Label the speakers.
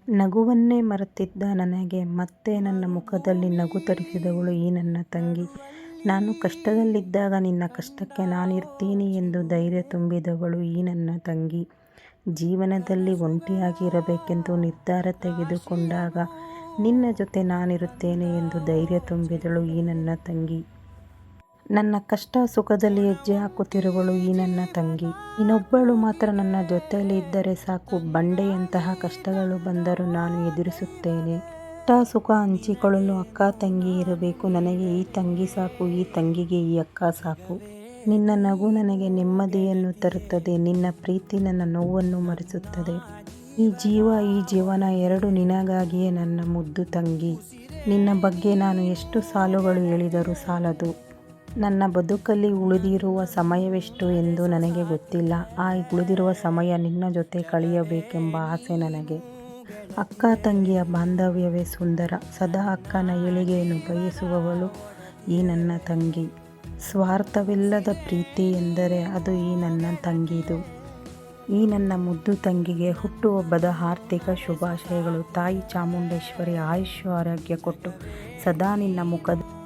Speaker 1: ನಗುವನ್ನೇ ಮರೆತಿದ್ದ ನನಗೆ ಮತ್ತೆ ನನ್ನ ಮುಖದಲ್ಲಿ ನಗು ತರಿಸಿದವಳು ಈ ನನ್ನ ತಂಗಿ. ನಾನು ಕಷ್ಟದಲ್ಲಿದ್ದಾಗ ನಿನ್ನ ಕಷ್ಟಕ್ಕೆ ನಾನಿರ್ತೀನಿ ಎಂದು ಧೈರ್ಯ ತುಂಬಿದವಳು ಈ ನನ್ನ ತಂಗಿ. ಜೀವನದಲ್ಲಿ ಒಂಟಿಯಾಗಿ ಇರಬೇಕೆಂದು ನಿರ್ಧಾರ ತೆಗೆದುಕೊಂಡಾಗ ನಿನ್ನ ಜೊತೆ ನಾನಿರುತ್ತೇನೆ ಎಂದು ಧೈರ್ಯ ತುಂಬಿದಳು ಈ ನನ್ನ ತಂಗಿ. ನನ್ನ ಕಷ್ಟ ಸುಖದಲ್ಲಿ ಹೆಜ್ಜೆ ಹಾಕುತ್ತಿರುವಳು ಈ ನನ್ನ ತಂಗಿ. ಇನ್ನೊಬ್ಬಳು ಮಾತ್ರ ನನ್ನ ಜೊತೆಯಲ್ಲಿ ಇದ್ದರೆ ಸಾಕು, ಬಂಡೆಯಂತಹ ಕಷ್ಟಗಳು ಬಂದರೂ ನಾನು ಎದುರಿಸುತ್ತೇನೆ. ಕಷ್ಟ ಸುಖ ಹಂಚಿಕೊಳ್ಳಲು ಅಕ್ಕ ತಂಗಿ ಇರಬೇಕು. ನನಗೆ ಈ ತಂಗಿ ಸಾಕು, ಈ ತಂಗಿಗೆ ಈ ಅಕ್ಕ ಸಾಕು. ನಿನ್ನ ನಗು ನನಗೆ ನೆಮ್ಮದಿಯನ್ನು ತರುತ್ತದೆ, ನಿನ್ನ ಪ್ರೀತಿ ನನ್ನ ನೋವನ್ನು ಮರೆಸುತ್ತದೆ. ಈ ಜೀವ ಈ ಜೀವನ ಎರಡು ನಿನಗಾಗಿಯೇ ನನ್ನ ಮುದ್ದು ತಂಗಿ. ನಿನ್ನ ಬಗ್ಗೆ ನಾನು ಎಷ್ಟು ಸಾಲುಗಳು ಹೇಳಿದರೂ ಸಾಲದು. ನನ್ನ ಬದುಕಲ್ಲಿ ಉಳಿದಿರುವ ಸಮಯವೆಷ್ಟು ಎಂದು ನನಗೆ ಗೊತ್ತಿಲ್ಲ. ಆ ಉಳಿದಿರುವ ಸಮಯ ನಿನ್ನ ಜೊತೆ ಕಳೆಯಬೇಕೆಂಬ ಆಸೆ ನನಗೆ. ಅಕ್ಕ ತಂಗಿಯ ಬಾಂಧವ್ಯವೇ ಸುಂದರ. ಸದಾ ಅಕ್ಕನ ಏಳಿಗೆಯನ್ನು ಬಯಸುವವಳು ಈ ನನ್ನ ತಂಗಿ. ಸ್ವಾರ್ಥವಿಲ್ಲದ ಪ್ರೀತಿ ಎಂದರೆ ಅದು ಈ ನನ್ನ ತಂಗಿದು. ಈ ನನ್ನ ಮುದ್ದು ತಂಗಿಗೆ ಹುಟ್ಟುಹಬ್ಬದ ಆರ್ಥಿಕ ಶುಭಾಶಯಗಳು. ತಾಯಿ ಚಾಮುಂಡೇಶ್ವರಿ ಆಯುಷ್ಯ ಆರೋಗ್ಯ ಕೊಟ್ಟು ಸದಾ ನಿನ್ನ ಮುಖದ